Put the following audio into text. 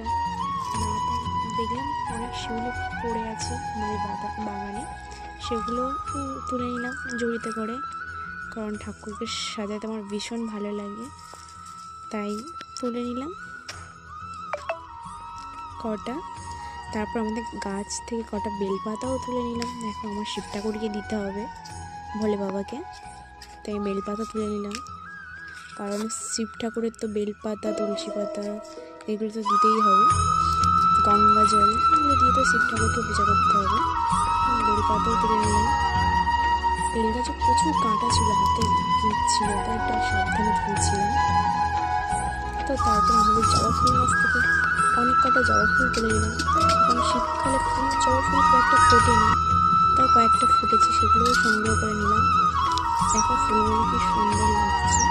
একটা না দেখলাম অনেক শিউলি পড়ে আছে আমাদের বাগানে, সেগুলো তুলে নিলাম ঝুড়িতে করে, কারণ ঠাকুরকে সাজাতে আমার ভীষণ ভালো লাগে, তাই তুলে নিলাম কটা। তারপর আমাদের গাছ থেকে কটা বেলপাতাও তুলে নিলাম। এখন আমার শিব ঠাকুরকে দিতে হবে, ভোলে বাবাকে, তাই বেলপাতা তুলে নিলাম, কারণ শিব ঠাকুরের তো বেলপাতা, তুলসী পাতা এগুলো তো দিতেই হবে, গঙ্গা জল এগুলো দিয়ে তো শিব ঠাকুরকে পূজা করতে হবে। বেলপাতাও তুলে নিলাম। বেল গাছে প্রচুর কাঁটা ছিল, হাতে ছিল, তাই একটা সাবধানে তুলছিলাম। তো তারপর আমাদের জবা ফুল গাছ থেকে অনেক কটা জবা ফুল তুলে নিলাম, কারণ শীতকালে জবা ফুল খুব একটা ফোটেনি, তাই কয়েকটা ফুটেছে, সেগুলোও সংগ্রহ করে নিলাম। দেখো ফুলগুলো কি সুন্দর লাগছে।